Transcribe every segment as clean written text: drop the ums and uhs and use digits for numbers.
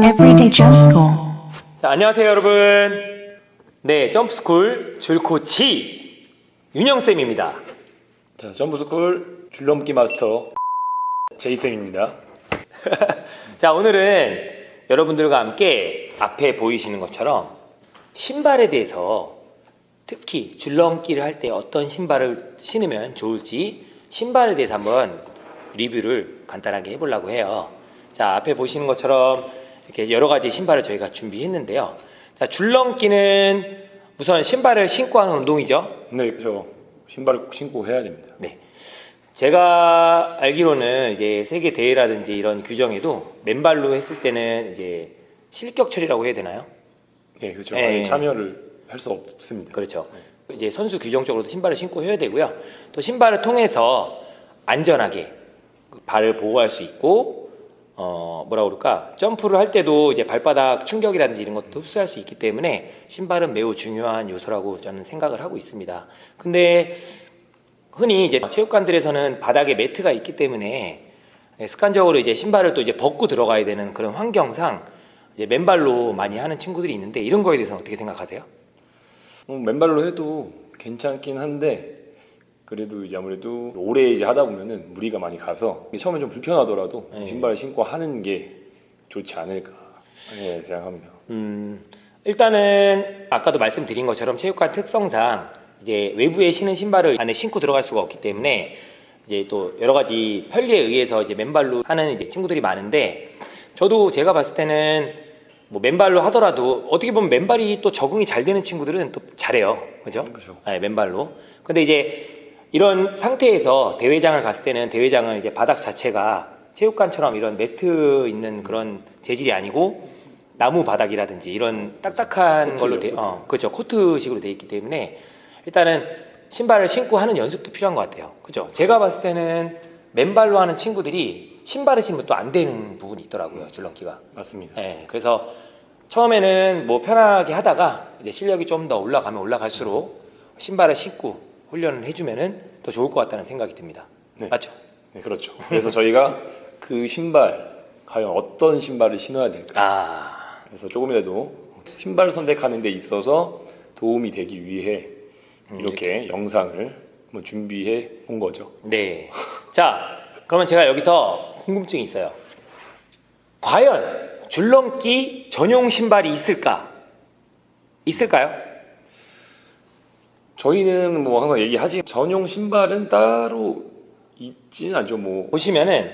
Everyday Jump School. 자, 안녕하세요 여러분. 네, 점프스쿨 줄코치 윤영쌤입니다. 자, 점프스쿨 줄넘기 마스터 제이쌤입니다. 자, 오늘은 여러분들과 함께 앞에 보이시는 것처럼 신발에 대해서, 특히 줄넘기를 할 때 어떤 신발을 신으면 좋을지 신발에 대해서 한번 리뷰를 간단하게 해보려고 해요. 자, 앞에 보시는 것처럼 이렇게 여러 가지 신발을 저희가 준비했는데요. 자, 줄넘기는 우선 신발을 신고 하는 운동이죠. 네, 그렇죠. 신발을 꼭 신고 해야 됩니다. 네. 제가 알기로는 이제 세계 대회라든지 이런 규정에도 맨발로 했을 때는 이제 실격 처리라고 해야 되나요? 네, 그렇죠. 네. 참여를 할 수 없습니다. 그렇죠. 이제 선수 규정적으로도 신발을 신고 해야 되고요. 또 신발을 통해서 안전하게 발을 보호할 수 있고, 뭐라 그럴까, 점프를 할 때도 이제 발바닥 충격이라든지 이런 것도 흡수할 수 있기 때문에 신발은 매우 중요한 요소라고 저는 생각을 하고 있습니다. 근데 흔히 이제 체육관들에서는 바닥에 매트가 있기 때문에 습관적으로 이제 신발을 또 이제 벗고 들어가야 되는 그런 환경상 이제 맨발로 많이 하는 친구들이 있는데, 이런 거에 대해서는 어떻게 생각하세요? 맨발로 해도 괜찮긴 한데 그래도 이제 아무래도 오래 이제 하다 보면은 무리가 많이 가서 처음에 좀 불편하더라도 네. 신발을 신고 하는 게 좋지 않을까 생각합니다. 일단은 아까도 말씀드린 것처럼 체육관 특성상 이제 외부에 신은 신발을 안에 신고 들어갈 수가 없기 때문에 이제 또 여러 가지 편리에 의해서 이제 맨발로 하는 이제 친구들이 많은데, 저도 제가 봤을 때는 뭐 맨발로 하더라도 어떻게 보면 맨발이 또 적응이 잘 되는 친구들은 또 잘해요. 그죠? 그렇죠. 네, 맨발로. 근데 이제 이런 상태에서 대회장을 갔을 때는, 대회장은 이제 바닥 자체가 체육관처럼 이런 매트 있는 그런 재질이 아니고 나무 바닥이라든지 이런 딱딱한 코트죠, 걸로 코트. 그렇죠. 코트식으로 돼 있기 때문에 일단은 신발을 신고 하는 연습도 필요한 것 같아요. 그죠? 제가 봤을 때는 맨발로 하는 친구들이 신발을 신으면 또 안 되는 부분이 있더라고요, 줄넘기가. 맞습니다. 네, 그래서 처음에는 뭐 편하게 하다가 이제 실력이 좀 더 올라가면 올라갈수록 신발을 신고 훈련을 해주면은 더 좋을 것 같다는 생각이 듭니다. 네. 맞죠? 네, 그렇죠. 그래서 저희가 그 신발 과연 어떤 신발을 신어야 될까? 그래서 조금이라도 신발 선택하는 데 있어서 도움이 되기 위해 이렇게 영상을 한번 준비해 본 거죠. 네. 자, 그러면 제가 여기서 궁금증이 있어요. 과연 줄넘기 전용 신발이 있을까? 있을까요? 저희는 뭐 항상 얘기하지 전용 신발은 따로 있지는 않죠. 뭐 보시면은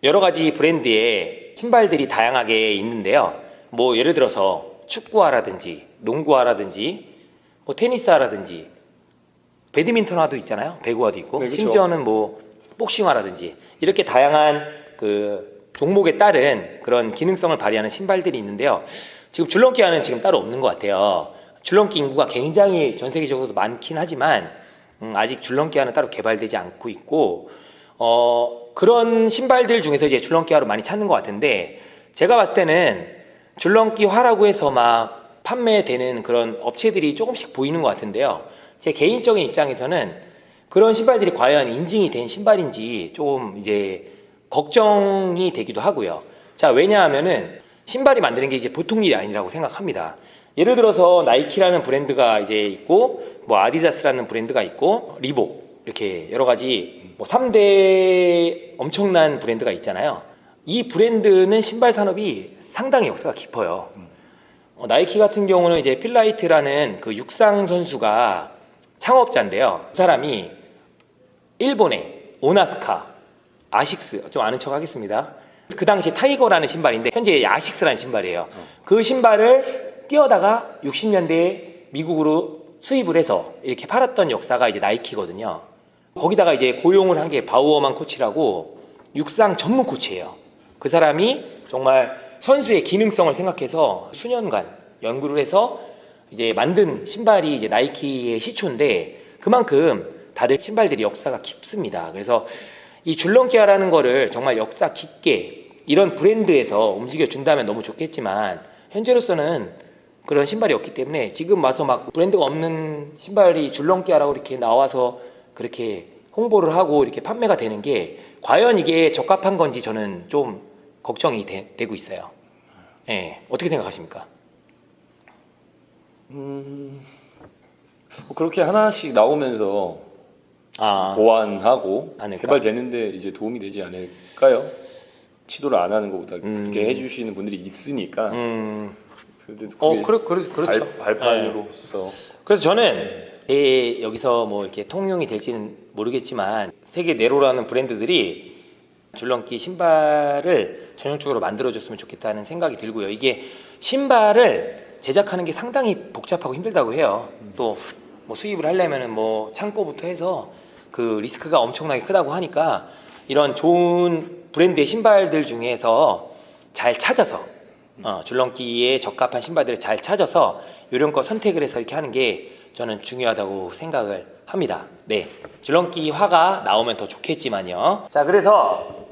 여러 가지 브랜드의 신발들이 다양하게 있는데요. 뭐 예를 들어서 축구화라든지 농구화라든지 뭐 테니스화라든지 배드민턴화도 있잖아요. 배구화도 있고, 네, 그렇죠. 심지어는 뭐 복싱화라든지 이렇게 다양한 그 종목에 따른 그런 기능성을 발휘하는 신발들이 있는데요. 지금 줄넘기화는 지금 따로 없는 것 같아요. 줄넘기 인구가 굉장히 전 세계적으로도 많긴 하지만 아직 줄넘기화는 따로 개발되지 않고 있고, 그런 신발들 중에서 이제 줄넘기화로 많이 찾는 것 같은데, 제가 봤을 때는 줄넘기화라고 해서 막 판매되는 그런 업체들이 조금씩 보이는 것 같은데요. 제 개인적인 입장에서는 그런 신발들이 과연 인증이 된 신발인지 조금 이제 걱정이 되기도 하고요. 자, 왜냐하면은 신발이 만드는 게 이제 보통 일이 아니라고 생각합니다. 예를 들어서 나이키라는 브랜드가 이제 있고, 뭐 아디다스라는 브랜드가 있고, 리복, 이렇게 여러 가지 뭐 3대 엄청난 브랜드가 있잖아요. 이 브랜드는 신발 산업이 상당히 역사가 깊어요. 나이키 같은 경우는 이제 필라이트라는 그 육상 선수가 창업자인데요. 그 사람이 일본의 오나스카, 아식스, 좀 아는 척 하겠습니다. 그 당시 타이거라는 신발인데 현재 아식스라는 신발이에요. 그 신발을 띄어다가 60년대에 미국으로 수입을 해서 이렇게 팔았던 역사가 이제 나이키거든요. 거기다가 이제 고용을 한 게 바우어만 코치라고 육상 전문 코치예요. 그 사람이 정말 선수의 기능성을 생각해서 수년간 연구를 해서 이제 만든 신발이 이제 나이키의 시초인데, 그만큼 다들 신발들이 역사가 깊습니다. 그래서 이 줄넘기화라는 거를 정말 역사 깊게 이런 브랜드에서 움직여 준다면 너무 좋겠지만, 현재로서는 그런 신발이 없기 때문에 지금 와서 막 브랜드가 없는 신발이 줄넘기화라고 이렇게 나와서 그렇게 홍보를 하고 이렇게 판매가 되는 게 과연 이게 적합한 건지 저는 좀 걱정이 되고 있어요. 예, 어떻게 생각하십니까? 그렇게 하나씩 나오면서 보완하고 않을까? 개발되는데 이제 도움이 되지 않을까요? 시도를 안 하는 것보다 그렇게 해주시는 분들이 있으니까. 그렇죠. 발판으로서. 그래서 저는 여기서 뭐 이렇게 통용이 될지는 모르겠지만 세계 네로라는 브랜드들이 줄넘기 신발을 전형적으로 만들어줬으면 좋겠다는 생각이 들고요. 이게 신발을 제작하는 게 상당히 복잡하고 힘들다고 해요. 또 뭐 수입을 하려면은 뭐 창고부터 해서 그 리스크가 엄청나게 크다고 하니까 이런 좋은 브랜드의 신발들 중에서 잘 찾아서 줄넘기에 적합한 신발들을 잘 찾아서 요령껏 선택을 해서 이렇게 하는 게 저는 중요하다고 생각을 합니다. 네, 줄넘기화가 나오면 더 좋겠지만요. 자, 그래서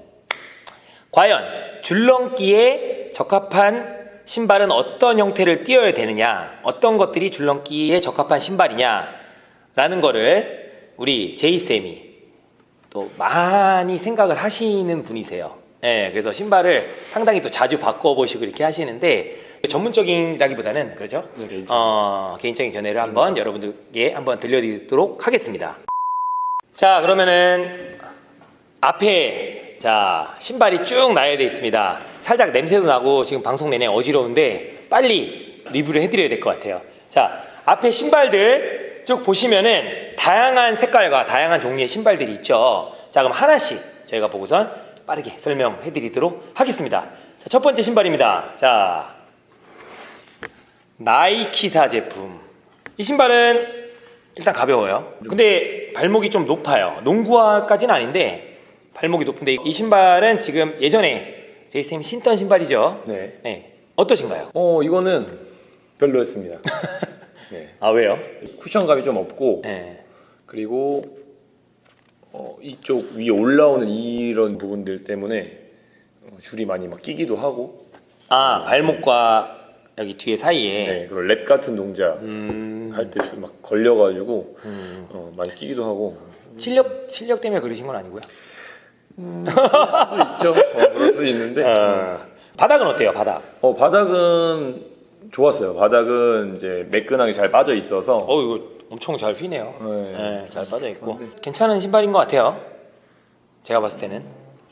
과연 줄넘기에 적합한 신발은 어떤 형태를 띄어야 되느냐, 어떤 것들이 줄넘기에 적합한 신발이냐 라는 거를 우리 제이쌤이 또 많이 생각을 하시는 분이세요. 네, 그래서 신발을 상당히 또 자주 바꿔보시고 이렇게 하시는데 전문적인이라기보다는 그렇죠? 네, 개인적인 견해를 한번 여러분들께 한번 들려드리도록 하겠습니다. 자, 그러면은 앞에 신발이 쭉 나열되어 있습니다. 살짝 냄새도 나고 지금 방송 내내 어지러운데 빨리 리뷰를 해드려야 될 것 같아요. 자, 앞에 신발들 쭉 보시면은 다양한 색깔과 다양한 종류의 신발들이 있죠. 자, 그럼 하나씩 저희가 보고선 빠르게 설명해 드리도록 하겠습니다. 자, 첫 번째 신발입니다. 자, 나이키사 제품. 이 신발은 일단 가벼워요. 근데 발목이 좀 높아요. 농구화까지는 아닌데 발목이 높은데 이 신발은 지금 예전에 제이쌤이 신던 신발이죠. 네. 어떠신가요? 이거는 별로였습니다. 네. 아, 왜요? 쿠션감이 좀 없고, 네. 그리고 이쪽 위에 올라오는 이런 부분들 때문에 줄이 많이 막 끼기도 하고. 발목과 여기 뒤에 사이에. 네, 그리고 랩 같은 동작 할 때 줄 막 걸려가지고 많이 끼기도 하고. 실력 때문에 그러신 건 아니고요. 그럴 수도 있죠. 그럴 수도 있는데. 바닥은 어때요? 바닥? 바닥은 좋았어요. 바닥은 이제 매끈하게 잘 빠져 있어서. 이거 엄청 잘 휘네요. 네. 잘 빠져 있고 괜찮은 신발인 것 같아요. 제가 봤을 때는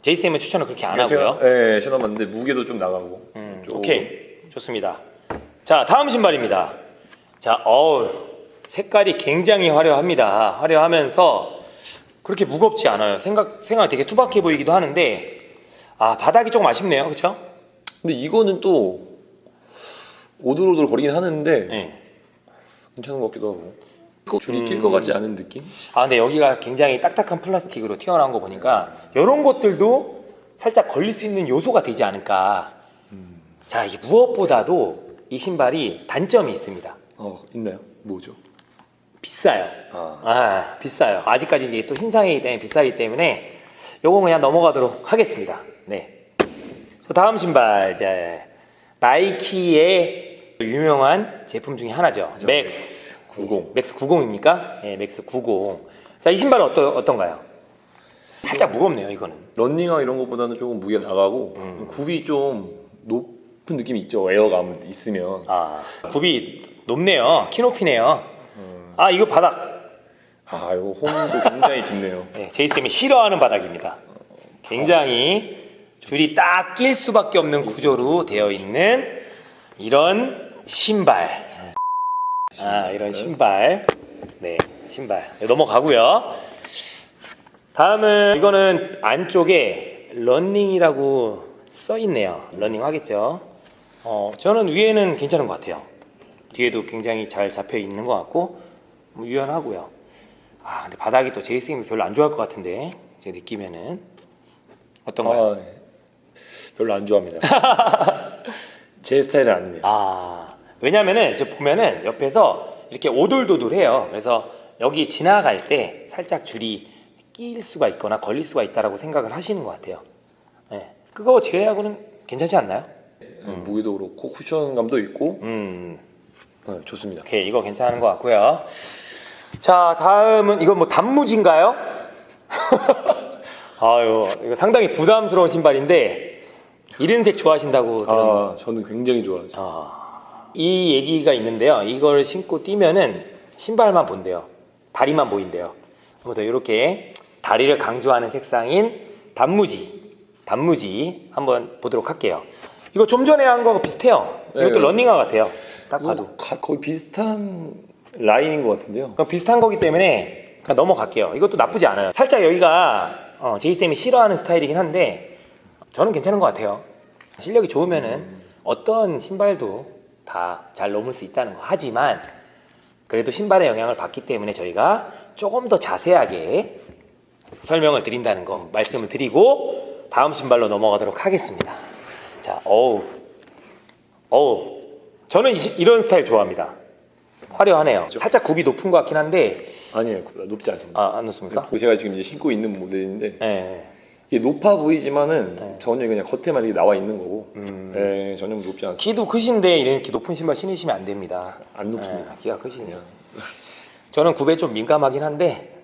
제이쌤은 추천을 그렇게 안 하고요. 네, 신어봤는데 무게도 좀 나가고. 오케이, 좋습니다. 자, 다음 신발입니다. 자, 색깔이 굉장히 화려합니다. 화려하면서 그렇게 무겁지 않아요. 생각 되게 투박해 보이기도 하는데 바닥이 조금 아쉽네요. 그렇죠? 근데 이거는 또 오돌오돌 거리긴 하는데 네. 괜찮은 것 같기도 하고. 줄이 낄 것 같지 않은 느낌? 근데 여기가 굉장히 딱딱한 플라스틱으로 튀어나온 거 보니까 이런 것들도 살짝 걸릴 수 있는 요소가 되지 않을까. 자, 이게 무엇보다도 이 신발이 단점이 있습니다. 있나요? 뭐죠? 비싸요. 비싸요. 아직까지 이게 또 신상이기 때문에 비싸기 때문에 요거 그냥 넘어가도록 하겠습니다. 네. 다음 신발, 나이키의 유명한 제품 중에 하나죠. 맥스 90. 맥스 90입니까? 네, 맥스 90. 자, 이 신발은 어떤가요? 살짝 무겁네요, 이거는. 런닝화 이런 것보다는 조금 무게가 나가고 굽이 좀 높은 느낌이 있죠. 에어감 있으면. 굽이 높네요. 키 높이네요. 이거 바닥. 이거 홈도 굉장히 깊네요. 네, 제이쌤이 싫어하는 바닥입니다. 굉장히 줄이 딱 낄 수밖에 없는 구조로 되어 있는 이런 신발. 이런 신발. 네, 신발. 넘어가고요. 다음은 이거는 안쪽에 러닝이라고 써 있네요. 러닝 하겠죠. 저는 위에는 괜찮은 것 같아요. 뒤에도 굉장히 잘 잡혀 있는 것 같고 유연하고요. 근데 바닥이 또 제이쌤이 별로 안 좋아할 것 같은데 제 느낌에는 어떤가요? 별로 안 좋아합니다. 제 스타일은 아닙니다. 왜냐면은 지금 보면은 옆에서 이렇게 오돌도돌해요. 그래서 여기 지나갈 때 살짝 줄이 끼일 수가 있거나 걸릴 수가 있다라고 생각을 하시는 것 같아요. 네. 그거 제외하고는 괜찮지 않나요? 무게도 그렇고 쿠션감도 있고 좋습니다. 오케이, 이거 괜찮은 것 같고요. 자, 다음은 이건 뭐 단무지인가요? 아유, 이거 상당히 부담스러운 신발인데 이른 색 좋아하신다고 들었는데. 저는 굉장히 좋아하죠. 이 얘기가 있는데요. 이걸 신고 뛰면은 신발만 본대요. 다리만 보인대요. 한번 더 이렇게 다리를 강조하는 색상인 단무지 한번 보도록 할게요. 이거 좀 전에 한 거 비슷해요. 이것도 네. 러닝화 같아요. 딱 봐도. 거의 비슷한 라인인 것 같은데요. 그럼 비슷한 거기 때문에 그냥 넘어갈게요. 이것도 나쁘지 않아요. 살짝 여기가 제이쌤이 싫어하는 스타일이긴 한데 저는 괜찮은 것 같아요. 실력이 좋으면은 어떤 신발도 다 잘 넘을 수 있다는 거. 하지만 그래도 신발의 영향을 받기 때문에 저희가 조금 더 자세하게 설명을 드린다는 거 말씀을 드리고 다음 신발로 넘어가도록 하겠습니다. 자, 저는 이런 스타일 좋아합니다. 화려하네요. 살짝 굽이 높은 것 같긴 한데. 아니에요, 높지 않습니다. 안 높습니까? 제가 지금 이제 신고 있는 모델인데 네. 이게 높아 보이지만은 네. 전혀 그냥 겉에만 이렇게 나와 있는 거고, 네, 전혀 높지 않습니다. 키도 크신데 이렇게 높은 신발 신으시면 안 됩니다. 안 높습니다. 키가 크시네요. 저는 굽에 좀 민감하긴 한데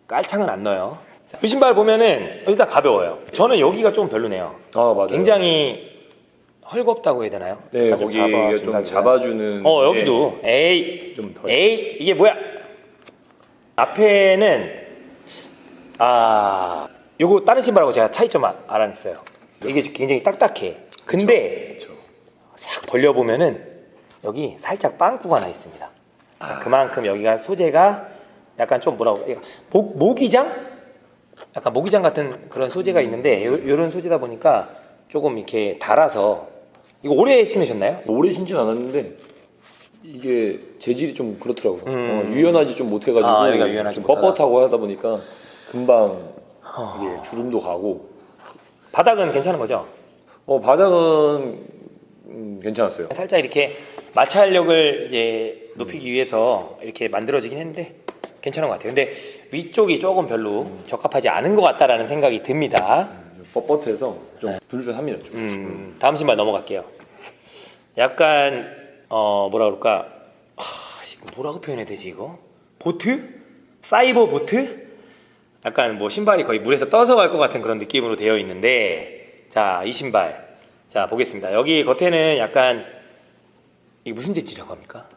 깔창은 안 넣어요. 자, 이 신발 보면은 일단 가벼워요. 저는 여기가 좀 별로네요. 맞아요. 굉장히 헐겁다고 해야 되나요? 네, 약간 거기 좀 잡아주는. 여기도 에이 좀 덜. 에이 이게 뭐야? 앞에는 요거 다른 신발하고 제가 차이점 알아냈어요. 이게 굉장히 딱딱해. 근데 그렇죠. 싹 벌려보면은 여기 살짝 빵꾸가 나 있습니다. 그만큼 여기가 소재가 약간 좀 뭐라고 모기장? 약간 모기장 같은 그런 소재가 있는데 요런 소재다 보니까 조금 이렇게 달아서. 이거 오래 신으셨나요? 오래 신진 않았는데 이게 재질이 좀 그렇더라고요. 유연하지 좀 못해가지고 여기가 유연하지 좀 못하다. 뻣뻣하고 하다 보니까 금방 이게 주름도 가고. 바닥은 괜찮은 거죠? 바닥은 괜찮았어요. 살짝 이렇게 마찰력을 이제 높이기 위해서 이렇게 만들어지긴 했는데 괜찮은 것 같아요. 근데 위쪽이 조금 별로 적합하지 않은 것 같다라는 생각이 듭니다. 뻣뻣해서 좀 불편합니다. 좀. 다음 신발 넘어갈게요. 약간 뭐라 그럴까? 이거 뭐라고 표현해야 되지 이거? 보트? 사이버 보트? 약간 뭐 신발이 거의 물에서 떠서 갈 것 같은 그런 느낌으로 되어 있는데, 자, 이 신발 자 보겠습니다. 여기 겉에는 약간 이게 무슨 재질이라고 합니까?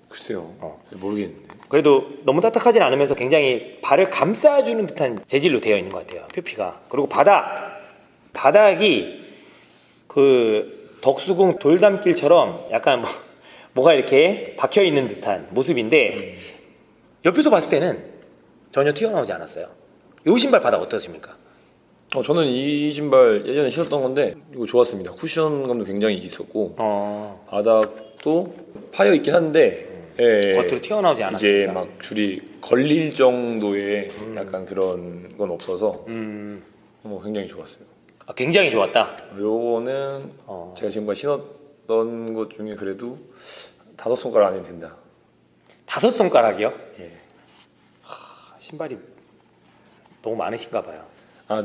글쎄요. 모르겠는데. 그래도 너무 딱딱하진 않으면서 굉장히 발을 감싸주는 듯한 재질로 되어 있는 것 같아요. 표피가. 그리고 바닥이 그 덕수궁 돌담길처럼 약간 뭐가 이렇게 박혀 있는 듯한 모습인데 옆에서 봤을 때는 전혀 튀어나오지 않았어요. 이 신발 바닥 어떠십니까? 저는 이 신발 예전에 신었던 건데 이거 좋았습니다. 쿠션감도 굉장히 있었고 바닥도 파여 있긴 한데 겉으로 튀어나오지 않았습니다. 이제 막 줄이 걸릴 정도의 약간 그런 건 없어서 굉장히 좋았어요. 굉장히 좋았다. 요거는 제가 지금까지 신었던 것 중에 그래도 5손가락 안에 든다. 5손가락이요? 예. 신발이 너무 많으신가 봐요.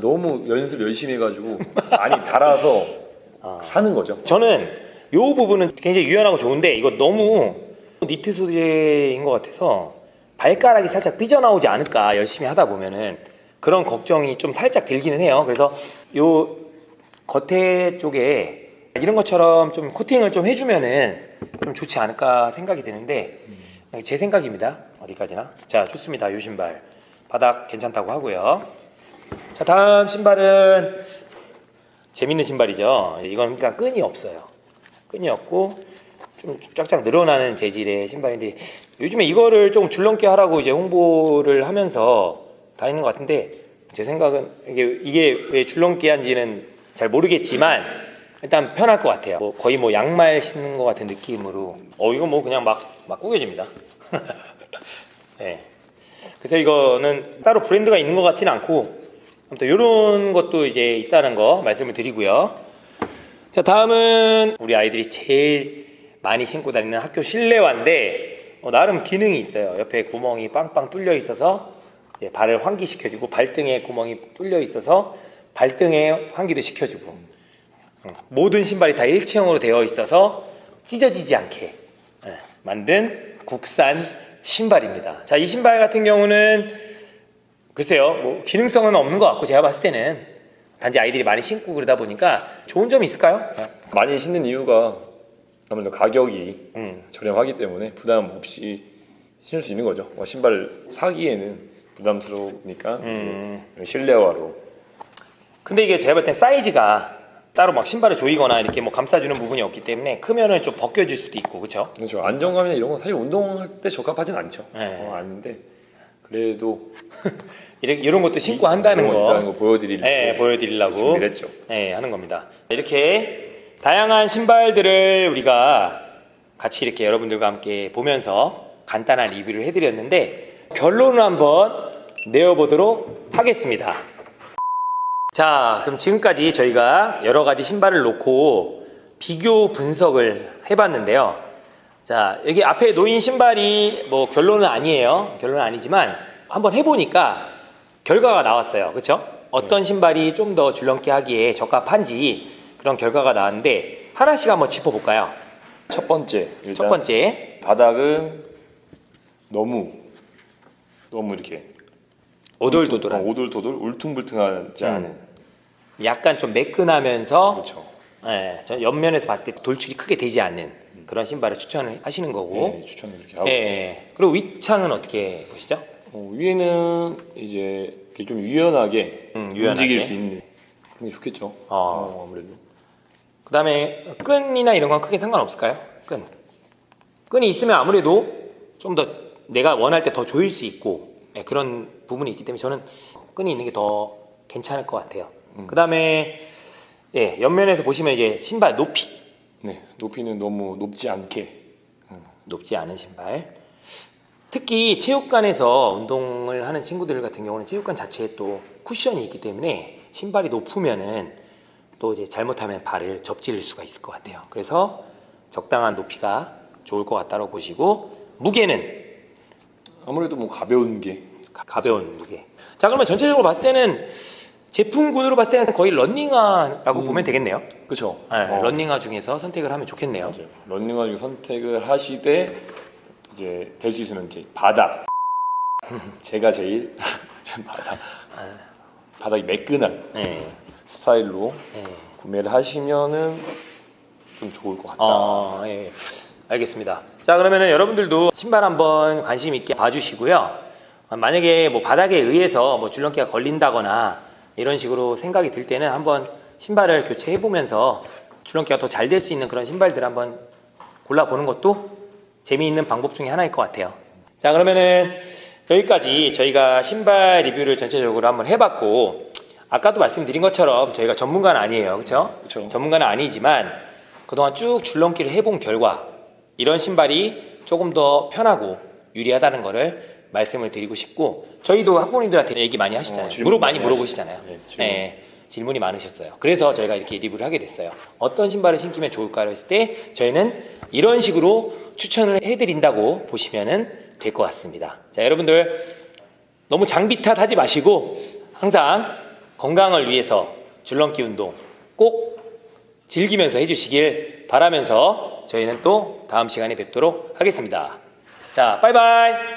너무 연습 열심히 해가지고 많이 달아서 하는 거죠. 저는 이 부분은 굉장히 유연하고 좋은데 이거 너무 니트 소재인 것 같아서 발가락이 살짝 삐져나오지 않을까 열심히 하다 보면은 그런 걱정이 좀 살짝 들기는 해요. 그래서 요 겉에 쪽에 이런 것처럼 좀 코팅을 좀 해주면은 좀 좋지 않을까 생각이 드는데 제 생각입니다. 어디까지나. 자, 좋습니다. 요 신발 바닥 괜찮다고 하고요. 자, 다음 신발은 재밌는 신발이죠. 이건 일단 끈이 없어요. 끈이 없고 좀 쫙쫙 늘어나는 재질의 신발인데 요즘에 이거를 조금 줄넘기 하라고 이제 홍보를 하면서 다니는 것 같은데 제 생각은 이게 왜 줄넘기 한지는 잘 모르겠지만 일단 편할 것 같아요. 거의 양말 신는 것 같은 느낌으로. 이거 그냥 막 구겨집니다. 네. 그래서 이거는 따로 브랜드가 있는 것 같지는 않고 아무튼 이런 것도 이제 있다는 거 말씀을 드리고요. 자, 다음은 우리 아이들이 제일 많이 신고 다니는 학교 실내화인데 나름 기능이 있어요. 옆에 구멍이 빵빵 뚫려 있어서 이제 발을 환기시켜주고 발등에 구멍이 뚫려 있어서 발등에 환기도 시켜주고 모든 신발이 다 일체형으로 되어 있어서 찢어지지 않게 만든 국산 신발입니다. 자, 이 신발 같은 경우는 글쎄요, 뭐 기능성은 없는 것 같고 제가 봤을 때는 단지 아이들이 많이 신고 그러다 보니까 좋은 점이 있을까요? 많이 신는 이유가 아무래도 가격이 저렴하기 때문에 부담 없이 신을 수 있는 거죠. 신발 사기에는 부담스러우니까 이제 실내화로. 근데 이게 제가 볼 땐 사이즈가 따로 막 신발을 조이거나 이렇게 뭐 감싸주는 부분이 없기 때문에 크면은 좀 벗겨질 수도 있고, 그렇죠? 그렇죠. 안정감이나 이런 건 사실 운동할 때 적합하진 않죠. 네. 아닌데 그래도 이런 것도 신고 한다는 거 보여드리려고 준비를 했죠. 하는 겁니다. 이렇게 다양한 신발들을 우리가 같이 이렇게 여러분들과 함께 보면서 간단한 리뷰를 해드렸는데 결론을 한번 내어보도록 하겠습니다. 자, 그럼 지금까지 저희가 여러 가지 신발을 놓고 비교 분석을 해봤는데요. 자, 여기 앞에 놓인 신발이 뭐 결론은 아니에요. 결론은 아니지만 한번 해보니까 결과가 나왔어요. 그렇죠? 어떤 신발이 좀 더 줄넘기 하기에 적합한지 그런 결과가 나왔는데 하나씩 한번 짚어볼까요? 첫 번째, 첫 번째, 바닥은 너무 이렇게 오돌도돌한, 오돌도돌 울퉁불퉁하지 않은 약간 좀 매끈하면서 그렇죠. 저 옆면에서 봤을 때 돌출이 크게 되지 않는 그런 신발을 추천을 하시는 거고, 추천을 이렇게 하고. 그리고 윗창은 어떻게 보시죠? 위에는 이제 이렇게 좀 유연하게 움직일 수 있는 그런 게 좋겠죠. 아무래도. 그 다음에 끈이나 이런 건 크게 상관없을까요? 끈이 있으면 아무래도 좀 더 내가 원할 때 더 조일 수 있고 그런 부분이 있기 때문에 저는 끈이 있는 게 더 괜찮을 것 같아요. 그 다음에 옆면에서 보시면 이제 신발 높이, 높이는 너무 높지 않게, 높지 않은 신발. 특히 체육관에서 운동을 하는 친구들 같은 경우는 체육관 자체에 또 쿠션이 있기 때문에 신발이 높으면은 또 이제 잘못하면 발을 접질 수가 있을 것 같아요. 그래서 적당한 높이가 좋을 것 같다고 보시고, 무게는 아무래도 뭐 가벼운 게 가벼운 무게. 자, 그러면 전체적으로 봤을 때는 제품군으로 봤을 때는 거의 런닝화라고 보면 되겠네요. 그렇죠. 런닝화 중에서 선택을 하면 좋겠네요. 맞아요. 런닝화 중에 선택을 하시되 이제 될 수 있으면 이제 바닥. 제가 제일 바닥이 매끈한 스타일로 구매를 하시면은 좀 좋을 것 같다. 알겠습니다. 자, 그러면은 여러분들도 신발 한번 관심 있게 봐주시고요. 만약에 뭐 바닥에 의해서 뭐 줄넘기가 걸린다거나 이런 식으로 생각이 들 때는 한번 신발을 교체해 보면서 줄넘기가 더 잘 될 수 있는 그런 신발들 한번 골라보는 것도 재미있는 방법 중에 하나일 것 같아요. 자, 그러면은 여기까지 저희가 신발 리뷰를 전체적으로 한번 해봤고, 아까도 말씀드린 것처럼 저희가 전문가는 아니에요. 그렇죠? 전문가는 아니지만 그동안 쭉 줄넘기를 해본 결과 이런 신발이 조금 더 편하고 유리하다는 거를 말씀을 드리고 싶고, 저희도 학부모님들한테 얘기 많이 하시잖아요. 많이 물어보시잖아요. 질문이 많으셨어요. 그래서 저희가 이렇게 리뷰를 하게 됐어요. 어떤 신발을 신기면 좋을까를 했을 때 저희는 이런 식으로 추천을 해드린다고 보시면 될 것 같습니다. 자, 여러분들 너무 장비 탓하지 마시고 항상 건강을 위해서 줄넘기 운동 꼭 즐기면서 해주시길 바라면서 저희는 또 다음 시간에 뵙도록 하겠습니다. 자, 바이바이.